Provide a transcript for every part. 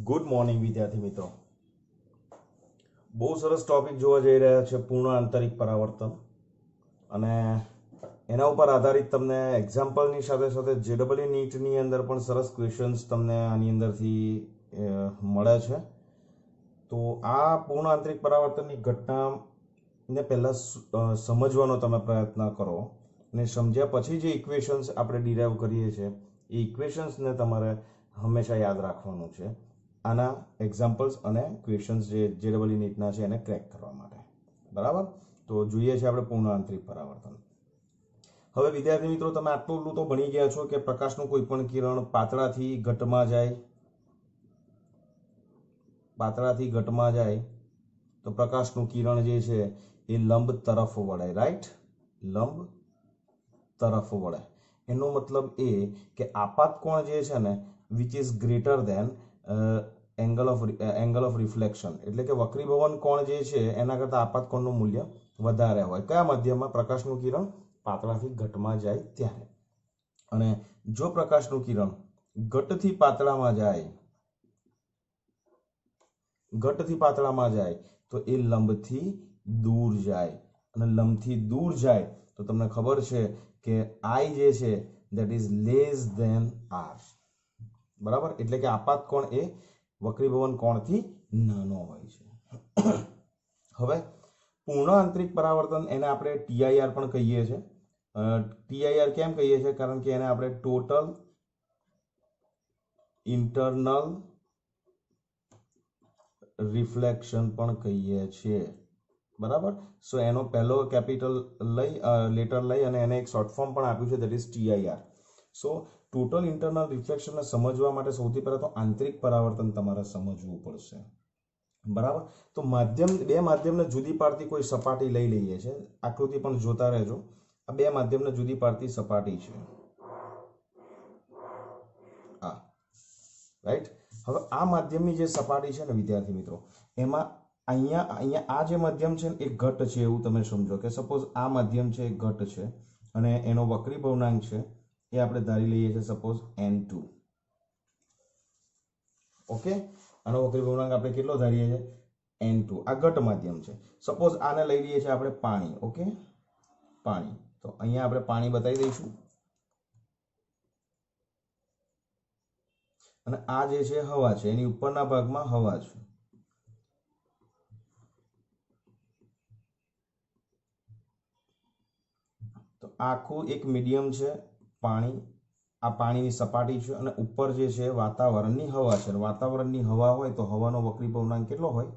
Good morning વિદ્યાર્થી મિત્રો. બહુ સરસ ટોપિક જોવા જઈ રહ્યા છે પૂર્ણ આંતરિક પરાવર્તન, અને એના ઉપર આધારિત તમને એક્ઝામ્પલની સાથે સાથે જેડબલઈ નીટની અંદર પણ સરસ ક્વેશ્ચન્સ તમને આની અંદરથી મળે છે. તો આ પૂર્ણ આંતરિક પરાવર્તનની ઘટનાને પહેલાં સમજવાનો તમે પ્રયત્ન કરો, અને સમજ્યા પછી જે ઇક્વેશન્સ આપણે ડિરાઈવ કરીએ છીએ એ ઇક્વેશન્સને તમારે હંમેશા યાદ રાખવાનું છે આના એક્ઝામ્પલ્સ અને ક્વેશ્ચન્સ જે જેડબલઈ નીટના છે એને ક્રેક કરવા માટે. બરાબર, તો જોઈએ છે આપણે પૂર્ણ આંતરિક પરાવર્તન. હવે વિદ્યાર્થી મિત્રો, તમે આટલું તો ભણી ગયા છો કે પ્રકાશનું કોઈ પણ કિરણ પાતળાથી ઘટમાં જાય તો પ્રકાશનું કિરણ જે છે એ લંબ તરફ વળે, રાઈટ? લંબ તરફ વળે. એનો મતલબ એ કે આપાત કોણ જે છે ને which is greater than angle of reflection, એટલે કે વક્રીભવન કોણ જે છે એના કરતાં આપાત કોણનું મૂલ્ય વધારે હોય. કયા માધ્યમમાં? પ્રકાશનું કિરણ પાતળાથી ઘટમાં જાય ત્યારે. અને જો પ્રકાશનું કિરણ ઘટથી પાતળામાં જાય તો એ લંબથી દૂર જાય, અને લંબથી દૂર જાય તો તમને ખબર છે કે I જે છે that is less than R. બરાબર, એટલે કે આપાત કોણ એ વક્રીભવન કોણથી નાનો હોય છે. હવે પૂર્ણ આંતરિક પરાવર્તન એને આપણે TIR પણ કહીએ છીએ. TIR કેમ કહીએ છીએ? કારણ કે એને આપણે ટોટલ ઇન્ટરનલ રિફ્લેક્શન પણ કહીએ છીએ. બરાબર, સો એનો પહેલો કેપિટલ લેટર લઈ અને એને એક શોર્ટ ફોર્મ પણ આપ્યું છે, that is TIR. So total internal રિફ્લેક્શનને સમજવા માટે સૌથી પહેલા તો આંતરિક પરાવર્તન તમારે સમજવું પડશે. બરાબર, તો બે માધ્યમને જુદી પાડતી કોઈ સપાટી લઈ લઈએ છે. આકૃતિ પણ જોતા રહેજો. આ બે માધ્યમને જુદી પાડતી સપાટી છે, આ રાઈટ. હવે આ માધ્યમની જે સપાટી છે ને વિદ્યાર્થી મિત્રો, એમાં અહીંયા આ જે માધ્યમ છે ને એ ઘટ છે એવું તમે સમજો કે સપોઝ આ માધ્યમ છે એ ઘટ છે, અને એનો વક્રીભવનાંક છે એ આપણે ધારી લઈએ છીએ સપોઝ N2. ઓકે, આનો વક્રીભવનાંક આપણે કેટલો ધારીએ છીએ? N2. આ ઘટ માધ્યમ છે. સપોઝ આને લઈ લઈએ છીએ આપણે પાણી. ઓકે, પાણી. તો અહીંયા આપણે પાણી બતાવી દઈશું, અને આ જે છે હવા છે, એની ઉપરના ભાગમાં હવા છે. તો આખું એક મીડિયમ છે પાણી, આ પાણીની સપાટી છે, અને ઉપર જે છે વાતાવરણની હવા છે. વાતાવરણની હવા હોય તો હવાનો વક્રીભવનાંક કેટલો હોય?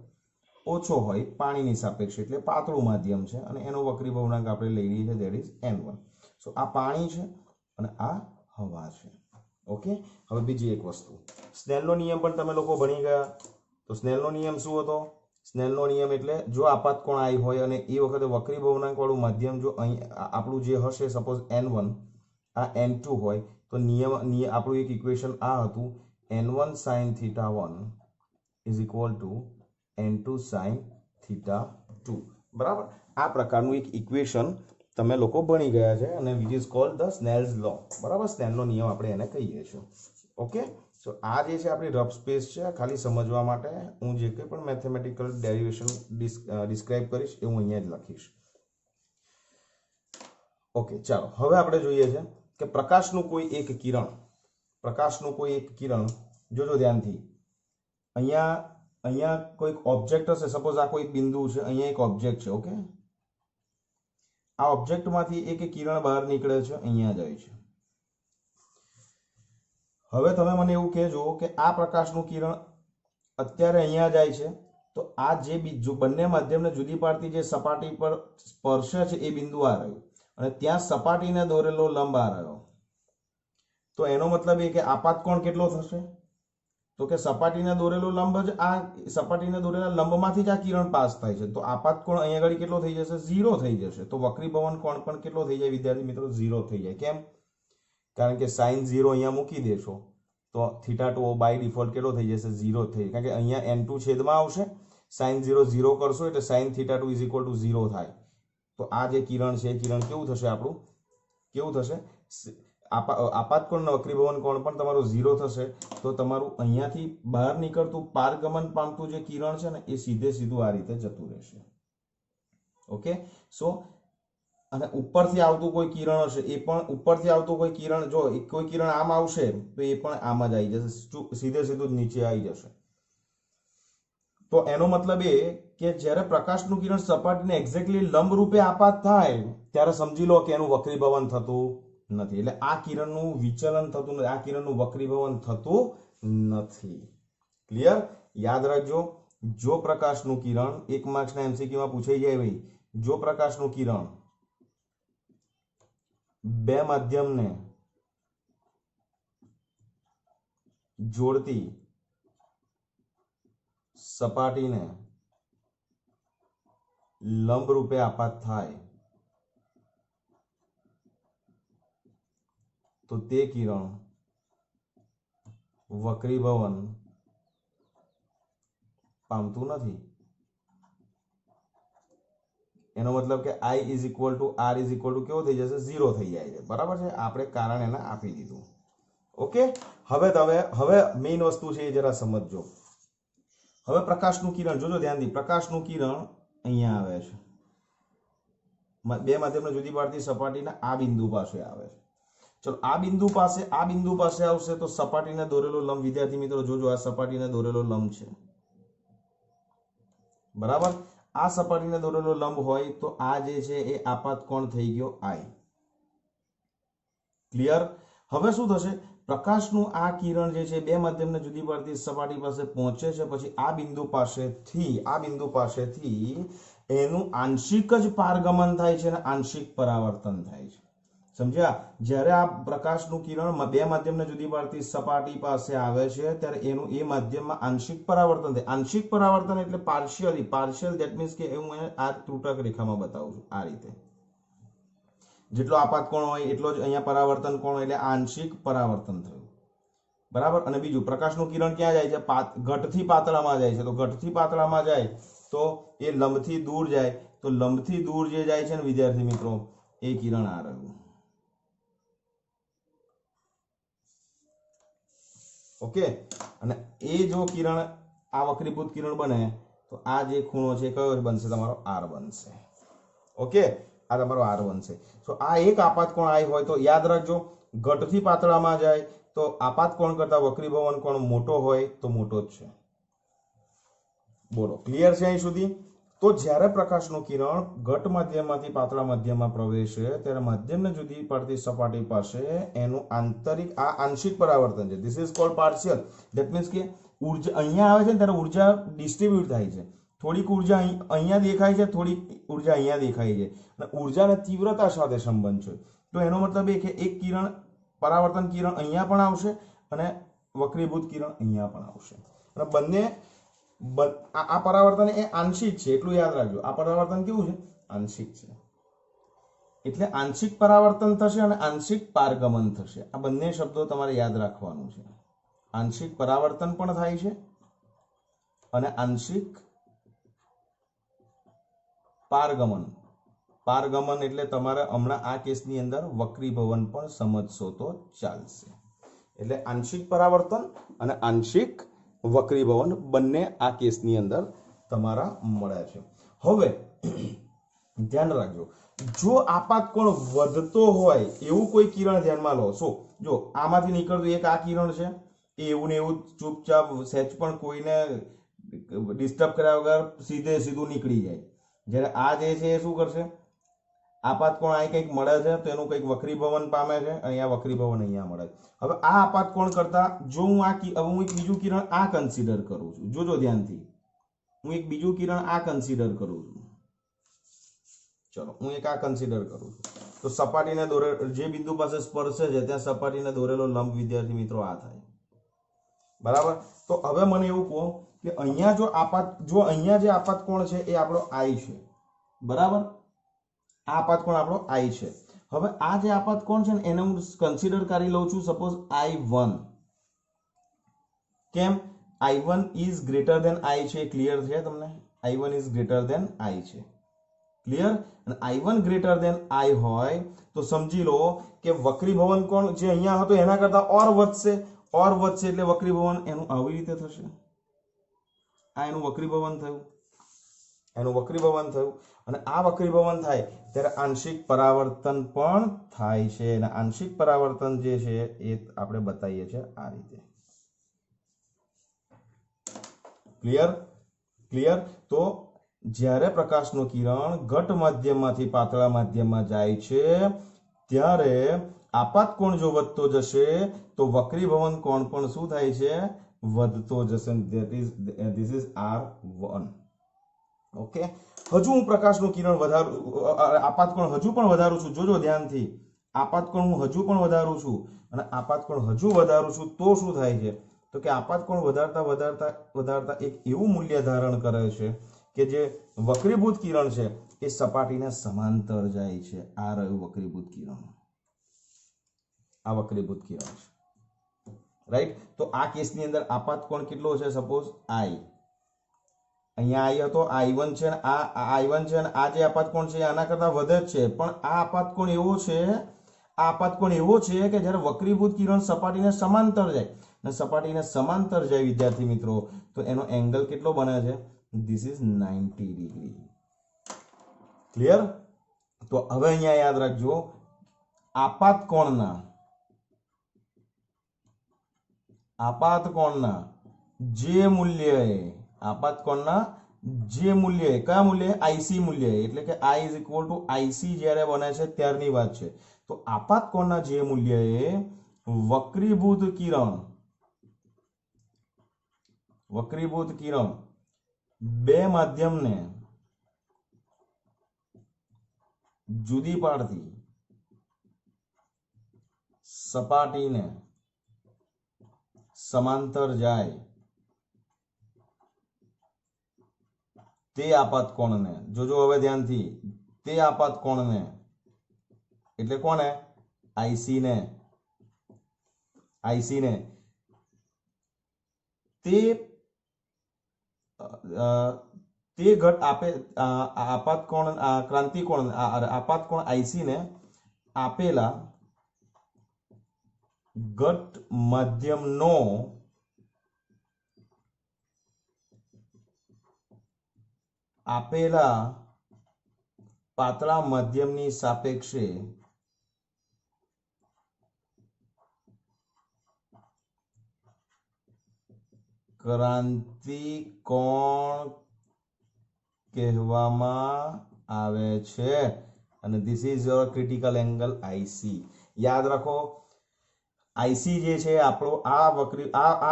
ઓછો હોય પાણીની સાપેક્ષે, એટલે પાતળું માધ્યમ છે, અને એનો વક્રીભવનાંક આપણે લઈ લઈએ છીએ ધેટ ઇઝ N1. સો આ પાણી છે અને આ હવા છે. ઓકે, હવે બીજી એક વસ્તુ, સ્નેલનો નિયમ પણ તમે લોકો ભણી ગયા. તો સ્નેલનો નિયમ શું હતો? સ્નેલનો નિયમ એટલે જો આપાત કોણ I હોય અને એ વખતે વક્રીભવનાંક વાળું માધ્યમ જો અહીં આપણું જે હશે સપોઝ N1, આ N2 હોય તો આપણું એક ઇક્વેશન આ હતું, N1 sin θ1 is equal to N2 sin θ2. બરાબર, આ પ્રકારનું એક ઇક્વેશન તમે લોકો ભણી ગયા છે, અને વિચ ઇઝ કોલ્ડ ધ સ્નેલ્સ લો. બરાબર, સ્નેલનો નિયમ આપણે એને કહીએ છીએ. ઓકે, સો આ જે છે આપણી રફ સ્પેસ છે. ખાલી સમજવા માટે હું જે કંઈ પણ મેથેમેટિકલ ડેરિવેશન ડિસ્ક્રાઇબ કરીશ એ હું અહીંયા જ લખીશ. ઓકે, ચાલો હવે આપણે જોઈએ છે કે પ્રકાશનું કોઈ એક કિરણ જોજો ધ્યાનથી. અહીંયા કોઈક ઓબ્જેક્ટ હશે, સપોઝ આ કોઈ બિંદુ છે, અહીંયા એક ઓબ્જેક્ટ છે. ઓકે, આ ઓબ્જેક્ટમાંથી એક કિરણ બહાર નીકળે છે, અહીંયા જાય છે. હવે તમે મને એવું કહેજો કે આ પ્રકાશનું કિરણ અત્યારે અહીંયા જાય છે, તો આ જે બંને માધ્યમને જુદી પાડતી જે સપાટી પર સ્પર્શે છે એ બિંદુ આ રહ્યું, અને ત્યાં સપાટીને દોરેલો લંબ આ રહ્યો. તો એનો મતલબ એ કે આપાત કોણ કેટલો થશે? તો કે સપાટીને દોરેલો લંબ જ આ સપાટીને દોરેલા લંબમાંથી જ આ કિરણ પાસ થાય છે, તો આપાત કોણ અહીંયા આગળ કેટલો થઈ જશે? 0 થઈ જશે. તો વક્રીભવન કોણ પણ કેટલો થઈ જાય વિદ્યાર્થી મિત્રો? 0 થઈ જાય. કેમ? કારણ કે sin 0 અહીંયા મૂકી દેશો તો θ2 બાય ડિફોલ્ટ કેટલો થઈ જશે? 0 થઈ. કારણ કે અહીંયા N2 છેદમાં આવશે, sin 0 0 કરશો એટલે sin θ2 ઇઝ ઇક્વલ ટુ 0 થાય. તો આ જે કિરણ છે એ કિરણ કેવું થશે? આપણું કેવું થશે? આપાત કોણ અને વક્રીભવન કોણ પણ તમારું 0 થશે તો તમારું અહીંયાથી બહાર નીકળતું પારગમન પામતું જે કિરણ છે ને એ સીધે સીધું આ રીતે જતું રહેશે. ઓકે, સો અને ઉપરથી આવતું કોઈ કિરણ હશે એ પણ ઉપરથી આવતું કોઈ કિરણ, જો કોઈ કિરણ આમ આવશે તો એ પણ આમ જ આવી જશે, સીધે સીધું જ નીચે આવી જશે. તો એનો મતલબ એ કે જ્યારે પ્રકાશનું કિરણ સપાટીને એક્ઝેક્ટલી લંબ રૂપે આપાત થાય ત્યારે સમજી લો કે એનું વક્રીભવન થતું નથી. એટલે આ કિરણનું વિચલન થતું નથી, આ કિરણનું વક્રીભવન થતું નથી. ક્લિયર? યાદ રાખજો, જો પ્રકાશનું કિરણ 1 માર્ક્સના એમસીક્યુમાં પૂછાઈ જાય ભાઈ, જો પ્રકાશનું કિરણ બે માધ્યમને જોડતી સપાટીને લંબ રૂપે આપાત થાય તો તે કિરણ વક્રીભવન પામતું નથી. એનો મતલબ કે I is equal two R is equal two કેવો થઈ જશે? 0 થઈ જાય છે. બરાબર છે? આપણે કારણ એને આપી દીધું. ઓકે, હવે મેઇન વસ્તુ છે એ જરા સમજજો. હવે પ્રકાશનું કિરણ જોજો ધ્યાનથી, પ્રકાશનું કિરણ અહીંયા આવે છે, બે માધ્યમને જુદી પાડતી સપાટીના આ બિંદુ પાસે આવે છે. ચલો આ બિંદુ પાસે આવશે તો સપાટીને દોરેલો લંબ, વિદ્યાર્થી મિત્રો જોજો, આ સપાટીને દોરેલો લંબ છે. બરાબર? આ સપાટીને દોરેલો લંબ હોય તો આ જે છે એ આપાત કોણ થઈ ગયો I. ક્લિયર? હવે શું થશે? પ્રકાશનું આ કિરણ જે છે બે માધ્યમને જુદી પાડતી સપાટી પાસે પહોંચે છે, પછી આ બિંદુ પાસેથી એનું આંશિક જ પારગમન થાય છે અને આંશિક પરાવર્તન થાય છે. સમજ્યા? જ્યારે આ પ્રકાશનું કિરણ બે માધ્યમને જુદી પાડતી સપાટી પાસે આવે છે ત્યારે એનું એ માધ્યમમાં આંશિક પરાવર્તન થાય. આંશિક પરાવર્તન એટલે પાર્શિયલ, ધેટ મીન્સ કે હું આ ત્રુટક રેખામાં બતાવું છું આ રીતે. જેટલો આપાત કોણ હોય એટલો જ અહીંયા પરાવર્તન કોણ, એટલે આંશિક પરાવર્તન થયું. બરાબર? અને બીજું, પ્રકાશનું કિરણ ક્યાં જાય છે? ઘટથી પાતળામાં જાય છે. તો ઘટથી પાતળામાં જાય તો એ લંબથી દૂર જાય, તો લંબથી દૂર જે જાય છે ને વિદ્યાર્થી મિત્રો, એ કિરણ આ રહ્યું. ઓકે, અને એ જો કિરણ આ વક્રીભૂત કિરણ બને તો આ જે ખૂણો છે કયો બનશે? તમારો R બનશે. ઓકે, આ તમારો R બનશે. તો આ એક આપાત કોણ I હોય તો યાદ રાખજો, ઘટથી પાતળામાં જાય તો આપાત કોણ કરતા વક્રીભવન કોણ મોટો હોય તો મોટો જ છે. બોલો, ક્લિયર છે અહીં સુધી? તો જ્યારે પ્રકાશનું કિરણ ઘટ માધ્યમમાંથી પાતળા માધ્યમમાં પ્રવેશે ત્યારે માધ્યમને જુદી પડતી સપાટી પાસે એનું આંશિક પરાવર્તન છે. This is called partial. That means કે ઉર્જા અહીંયા આવે છે ને ત્યારે ઉર્જા ડિસ્ટ્રીબ્યુટ થાય છે. થોડીક ઉર્જા અહીંયા દેખાય છે, થોડીક ઉર્જા અહીંયા દેખાય છે, અને ઉર્જાને તીવ્રતા સાથે સંબંધ છે. તો એનો મતલબ એ કે એક કિરણ, પરાવર્તન કિરણ અહીંયા પણ આવશે અને વક્રીભૂત કિરણ અહીંયા પણ આવશે, અને બંને આ પરાવર્તન એ આંશિક છે, એટલું યાદ રાખજો. આ પરાવર્તન કેવું છે? આંશિક છે. એટલે આંશિક પરાવર્તન થશે અને આંશિક પારગમન થશે. આ બંને શબ્દો તમારે યાદ રાખવાનું છે. આંશિક પરાવર્તન પણ થાય છે અને આંશિક પારગમન એટલે તમારે હમણાં આ કેસની અંદર વક્રીભવન પણ સમજશો તો ચાલશે. એટલે આંશિક પરાવર્તન અને આંશિક વક્રીભવન બંને આ કેસની અંદર તમારા મળે છે. હવે ધ્યાન રાખજો, જો આપાત કોણ વધતો હોય એવું કોઈ કિરણ ધ્યાનમાં લો. જો આમાંથી નીકળતું એક આ કિરણ છે, એવું ને એવું ચૂપચાપ સહેજ પણ કોઈને ડિસ્ટર્બ કર્યા વગર સીધું નીકળી જાય. જ્યારે આ જે છે એ શું કરશે? આપાત કોણ અહીં કંઈક મળે છે તો એનું કંઈક વક્રીભવન પામે છે, અહીંયા વક્રીભવન અહીંયા મળે છે. હવે આ આપાત કોણ કરતા જો હું એક બીજું કિરણ આ કન્સિડર કરું છું, જોજો ધ્યાનથી, હું એક બીજું કિરણ આ કન્સિડર કરું છું. ચલો હું એક આ કન્સિડર કરું છું તો સપાટીને જે બિંદુ પાસે સ્પર્શે છે ત્યાં સપાટીને દોરેલો લંબ વિદ્યાર્થી મિત્રો આ થાય. બરાબર? તો હવે મને એવું કહો કે અહીંયા જે આપાત કોણ છે એ આપણો I છે. બરાબર? આ આપાત કોણ આપણો I છે. હવે આ જે આપાત કોણ છે ને એને હું કન્સિડર કરી લઉં છું સપોઝ I1. કેમ? I1 is greater than I છે. ક્લિયર છે તમને? I1 is greater than I છે. ક્લિયર? અને I1 ગ્રેટર દેન I હોય તો સમજી લો કે વક્રીભવન કોણ જે અહીંયા હતો એના કરતા ઓર વધશે એટલે વક્રીભવન એનું આવી રીતે થશે. આ એનું વક્રીભવન થયું અને આ વક્રીભવન થાય ત્યારે આંશિક પરાવર્તન પણ થાય છે અને આંશિક પરાવર્તન જે છે એ આપણે બતાવીએ છીએ આ રીતે. ક્લિયર? તો જ્યારે પ્રકાશનું કિરણ ઘટ માધ્યમમાંથી પાતળા માધ્યમમાં જાય છે ત્યારે આપાત કોણ જો વધતો જશે તો વક્રીભવન કોણ પણ શું થાય છે? વધતો જશે. This is R1. ઓકે, હજુ હું પ્રકાશનું કિરણ વધારું, આપાત કોણ હજુ પણ વધારું છું. જોજો ધ્યાનથી, આપાત કોણ હું હજુ પણ વધારું છું અને આપાત કોણ હજુ વધારું છું તો શું થાય છે? તો કે આપાત કોણ વધારતા એક એવું મૂલ્ય ધારણ કરે છે કે જે વક્રીભૂત કિરણ છે એ સપાટીને સમાંતર જાય છે. આ રહ્યું વક્રીભૂત કિરણ, આ વક્રીભૂત કિરણ છે, રાઈટ? તો આ કેસની અંદર આપાત કોણ કેટલો છે? સપોઝ I, અહીંયા I હતો, I1 છે ને આ I1 છે અને આ જે આપાત કોણ છે આના કરતા વધે જ છે. પણ આ આપાત કોણ એવો છે કે જ્યારે વક્રીભૂત કિરણ સપાટીને સમાંતર જાય અને સપાટીને સમાંતર જાય વિદ્યાર્થી મિત્રો તો એનો એંગલ કેટલો બને છે? This is 90 degree. ક્લિયર? તો હવે અહીંયા યાદ રાખજો, આપાત કોણના જે મૂલ્યએ કયા મૂલ્ય? IC મૂલ્ય, એટલે કે I is equal to IC જ્યારે બને છે ત્યારની વાત છે. તો આપાત કોણના જે મૂલ્યએ વક્રીભૂત કિરણ બે માધ્યમને જુદી પાડતી સપાટીને સમાંતર જાય તે આપાત કોણને, જોજો હવે ધ્યાનથી, તે આપાત કોણને એટલે કોને? IC ને તે ઘટ આપે આપાત કોણ ક્રાંતિ કોણ આપાત કોણ IC ને આપેલા ઘટ માધ્યમનો આપેલા પાતળા માધ્યમની સાપેક્ષે ક્રાંતિ કોણ કહેવામાં આવે છે અને this is your critical angle IC. યાદ રાખો, IC જે છે આપણો આ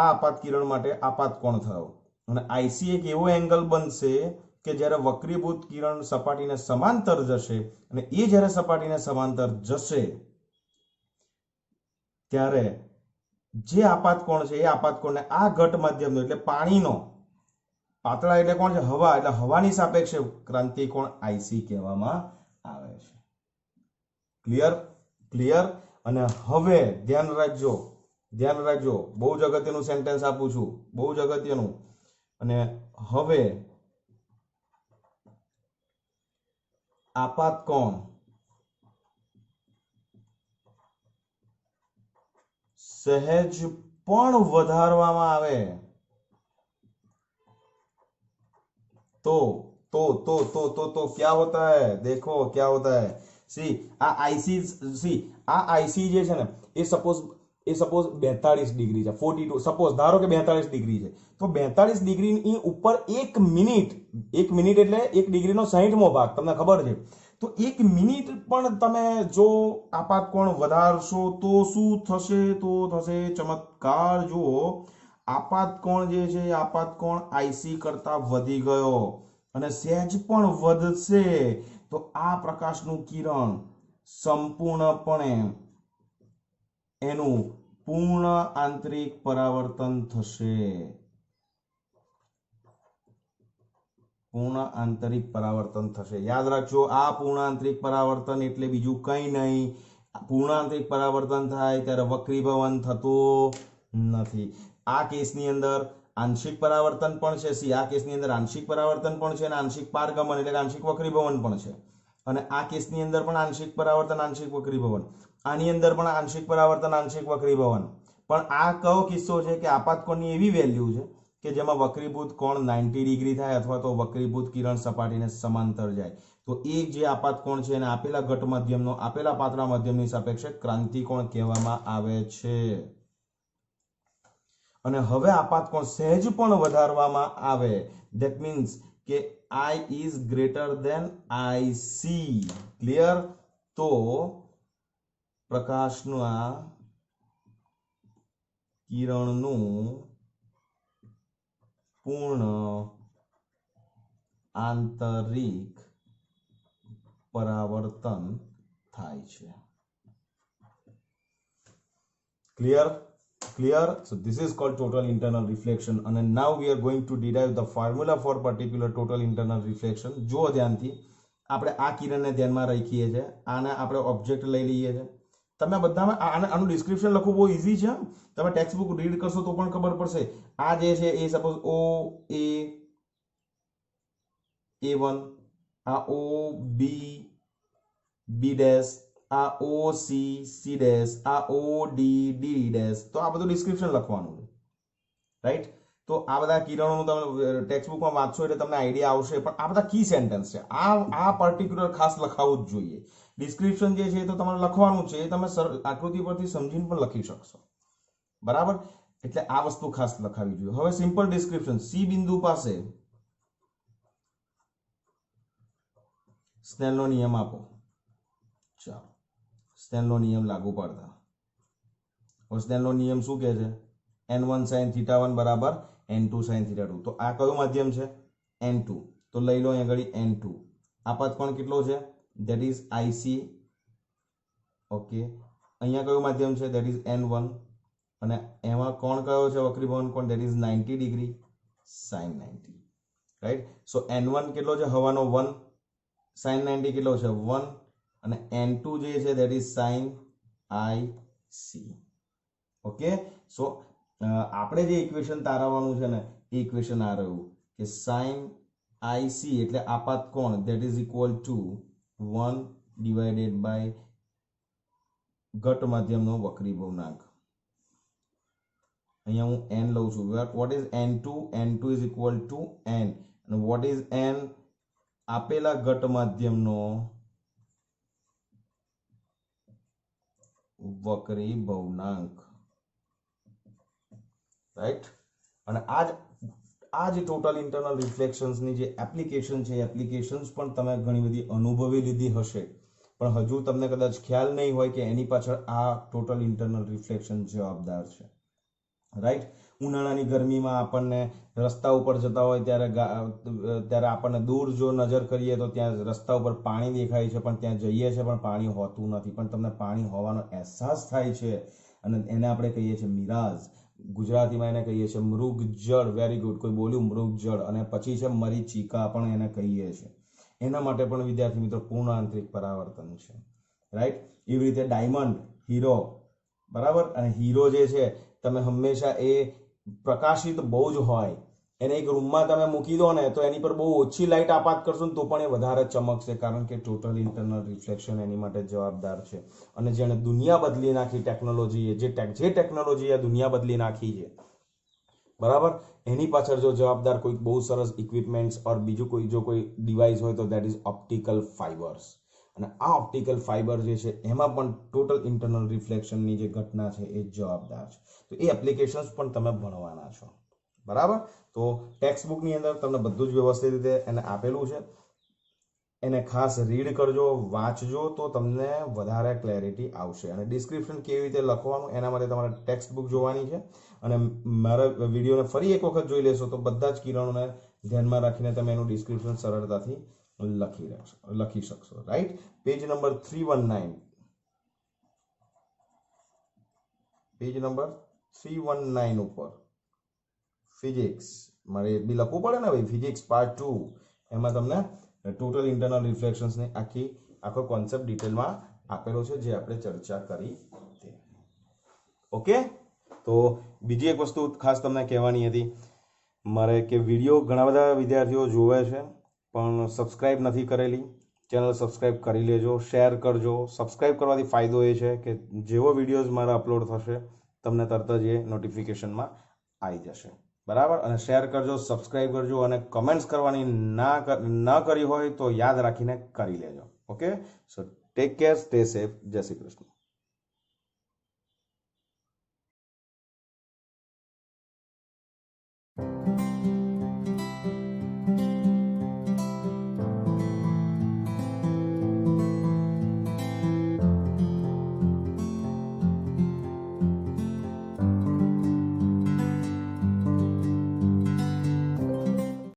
આપાત કિરણ માટે આપાત કોણ થયો અને IC એક એવો એંગલ બનશે કે જ્યારે વક્રીભૂત કિરણ સપાટીને સમાંતર જશે અને એ જ્યારે સપાટીને સમાંતર જશે ત્યારે જે આપાત કોણ છે એ આપાત કોણને આ ઘટ માધ્યમનો એટલે પાણીનો, પાતળા એટલે કોણ છે? હવા, એટલે હવાની સાપેક્ષે ક્રાંતિ કોણ IC કહેવામાં આવે છે. ક્લિયર? અને હવે ધ્યાન રાખજો, બહુ જ અગત્યનું સેન્ટેન્સ આપું છું, બહુ જ અગત્યનું. અને હવે આપાત કોણ સહેજ પણ વધારવામાં આવે तो क्या होता है? देखो क्या होता है. सी આ IC જે છે ને એ સપોઝ 42 ડિગ્રી છે, 42, સપોઝ ધારો કે 42 ડિગ્રી છે, તો 42 ડિગ્રીની ઉપર 1 મિનિટ એટલે 1 ડિગ્રીનો 60મો ભાગ, તમને ખબર છે. તો 1 મિનિટ પણ તમે જો આપાત કોણ વધારશો તો શું થશે? તો થશે ચમત્કાર. જુઓ, આપાત કોણ જે છે આપાત કોણ IC કરતા વધી ગયો અને સહેજ પણ વધશે તો આ પ્રકાશનું કિરણ સંપૂર્ણપણે એનું પૂર્ણ આંતરિક પરાવર્તન થશે. યાદ રાખજો, આ પૂર્ણ આંતરિક પરાવર્તન એટલે બીજું કંઈ નહીં. પૂર્ણ આંતરિક પરાવર્તન થાય ત્યારે વક્રીભવન થતું નથી. આ કેસની અંદર આંશિક પરાવર્તન પણ છે. સી આ કેસની અંદર આંશિક પરાવર્તન પણ છે અને આંશિક પારગમન એટલે કે આંશિક વક્રીભવન પણ છે. અને આ કેસની અંદર પણ આંશિક પરાવર્તન આંશિક વક્રીભવન, આની અંદર પણ આંશિક પરાવર્તન આંશિક વક્રીભવન. પણ આ કયો કિસ્સો છે કે આપાત કોણની એવી વેલ્યુ છે કે જેમાં વક્રીભૂત કોણ 90 ડિગ્રી થાય અથવા તો વક્રીભૂત કિરણ સપાટીને સમાંતર જાય. તો એ જે આપાત કોણ છે એને આપેલા ઘટ મધ્યમનો આપેલા પાતળા મધ્યમની સાપેક્ષે ક્રાંતિ કોણ કહેવામાં આવે છે. અને હવે આપાત કોણ સહેજ પણ વધારવામાં આવે, ધેટ મીન્સ કે I is greater than IC. Clear? તો પ્રકાશના કિરણનું પૂર્ણ આંતરિક પરાવર્તન થાય છે. Clear? Clear? So this is called total internal reflection. And now we are going to derive the formula for particular total internal reflection. જો ધ્યાનથી આપણે આ કિરણને ધ્યાનમાં રાખીએ છીએ, આને આપણે ઓબ્જેક્ટ લઈ લઈએ છીએ. તમે બધામાં આનું ડિસ્ક્રિપ્શન લખવું બહુ ઈઝી છે. તમે ટેક્સ્ટ બુક રીડ કરશો તો પણ ખબર પડશે. આ જે છે એ સપોઝ O A A1, આ O B B ડેશ, આ O C C ડેશ, આ O D D ડેશ. તો આ બધું ડિસ્ક્રિપ્શન લખવાનું છે, રાઈટ? તો આ બધા કિરણોનું તમે ટેક્સ્ટ બુકમાં વાંચશો એટલે તમને આઈડિયા આવશે. પણ આ બધા કી સેન્ટેન્સ છે, આ પર્ટિક્યુલર ખાસ લખાવું જ જોઈએ. ડિસ્ક્રિપ્શન જે છે તો તમારે લખવાનું છે, એ તમે આકૃતિ પરથી સમજીને પણ લખી શકશો, બરાબર? એટલે આ વસ્તુ ખાસ લખાવી જોઈએ. હવે સિમ્પલ ડિસ્ક્રિપ્શન. સી બિંદુ પાસે સ્નેલનો નિયમ આપો. ચાલો, સ્નેલનો નિયમ લાગુ પાડતા. હવે સ્નેલનો નિયમ શું કહે છે? n1 sin θ1 બરાબર n2 sin θ2. તો આ કયું માધ્યમ છે? n2. તો લઈ લો અહીં આગળ n2. આપાત કોણ કેટલો છે? That is IC. ઓકે, અહીંયા કયું માધ્યમ છે? That is n1. અને એમાં કોણ કયો છે? વક્રીભવન કોણ? That is 90 degree sin 90. Right? So n1 કેટલો છે? હવાનો 1. sin 90 કેટલો છે? 1. અને n2 જે છે that is sin IC. Okay, so આપણે જે ઇક્વેશન તારવવાનું છે ને એ ઇક્વેશન આ રહ્યું કે sin IC એટલે આપાત કોણ that is equal to 1 divided by ઘટ માધ્યમનો વક્રીભવનાંક. અહીંયા હું n લઉં છું. What is n2? n2 is equal to n. અને વોટ ઇઝ n? આપેલા ઘટ માધ્યમનો વક્રીભવનાંક, રાઈટ? અને આ જે ટોટલ ઇન્ટરનલ રિફ્લેક્શન્સની જે એપ્લિકેશન છે, એપ્લિકેશન્સ પણ તમે ઘણી બધી અનુભવી લીધી હશે, પણ હજુ તમને કદાચ ખ્યાલ નહીં હોય કે એની પાછળ આ ટોટલ ઇન્ટરનલ રિફ્લેક્શન જવાબદાર છે, રાઈટ? ઉનાળાની ગરમીમાં આપણને રસ્તા ઉપર જતા હોય ત્યારે આપણને દૂર જો નજર કરીએ તો ત્યાં રસ્તા ઉપર પાણી દેખાય છે, પણ ત્યાં જઈએ છે પણ પાણી હોતું નથી, પણ તમને પાણી હોવાનો અહેસાસ થાય છે. અને એને આપણે કહીએ છીએ મિરાજ. ગુજરાતીમાં એને કહીએ છીએ મૃગજળ. વેરી ગુડ, કોઈ બોલ્યું મૃગજળ. અને પછી છે મરીચિકા પણ એને કહીએ છીએ. એના માટે પણ વિદ્યાર્થી મિત્રો પૂર્ણ આંતરિક પરાવર્તન છે, રાઈટ? એવી રીતે ડાયમંડ, હીરો, બરાબર? અને હીરો જે છે તમે હંમેશા એ પ્રકાશિત બહુ જ હોય, એને એક રૂમમાં તમે મૂકી દો ને તો એની પર બહુ ઓછી લાઇટ આપાત કરશો ને તો પણ એ વધારે ચમકશે, કારણ કે ટોટલ ઇન્ટરનલ રિફ્લેક્શન એની માટે જવાબદાર છે. અને જેણે દુનિયા બદલી નાખી ટેકનોલોજીએ, જે ટેકનોલોજી આ દુનિયા બદલી નાખી છે, બરાબર, એની પાછળ જો જવાબદાર કોઈ બહુ સરસ ઇક્વિપમેન્ટ્સ ઓર બીજું કોઈ જો કોઈ ડિવાઇસ હોય તો દેટ ઇઝ ઓપ્ટિકલ ફાઇબર્સ. અને આ ઓપ્ટિકલ ફાઇબર જે છે એમાં પણ ટોટલ ઇન્ટરનલ રિફ્લેક્શનની જે ઘટના છે એ જવાબદાર છે. તો એ એપ્લિકેશન્સ પણ તમે ભણવાના છો, બરાબર? તો ટેક્સ્ટ બુકની અંદર તમને બધું જ વ્યવસ્થિત રીતે એને આપેલું છે. એને ખાસ રીડ કરજો, વાંચજો તો તમને વધારે ક્લેરિટી આવશે. અને ડિસ્ક્રિપ્શન કેવી રીતે લખવાનું એના માટે તમારે ટેક્સ્ટ બુક જોવાની છે. અને મારા વિડીયોને ફરી એક વખત જોઈ લેશો તો બધા જ કિરણોને ધ્યાનમાં રાખીને તમે એનું ડિસ્ક્રિપ્શન સરળતાથી લખી શકશો, right? Page number 319. Page number 319 ઉપર ફિઝિક્સ, મારે બી લખવું પડે ને ભાઈ, ફિઝિક્સ પાર્ટ 2, એમાં તમને ટોટલ ઇન્ટરનલ રિફ્લેક્શન્સની આખો કોન્સેપ્ટ ડિટેલમાં આપેલો છે જે આપણે ચર્ચા કરી. ઓકે, તો બીજી એક વસ્તુ ખાસ તમને કહેવાની હતી મારે કે વિડીયો ઘણા બધા વિદ્યાર્થીઓ જોવે છે પણ સબસ્ક્રાઈબ નથી કરેલી. ચેનલ સબસ્ક્રાઈબ કરી લેજો, શેર કરજો. સબસ્ક્રાઈબ કરવાથી ફાયદો એ છે કે જેવો વિડીયોઝ મારા અપલોડ થશે તમને તરત જ એ નોટિફિકેશનમાં આવી જશે. બરાબર? અને શેર કરજો, સબસ્ક્રાઈબ કરજો અને કમેન્ટ્સ કરવાની ન કરી હોય તો યાદ રાખીને કરી લેજો. ઓકે, સો ટેક કેર, સ્ટે સેફ. જય શ્રી કૃષ્ણ.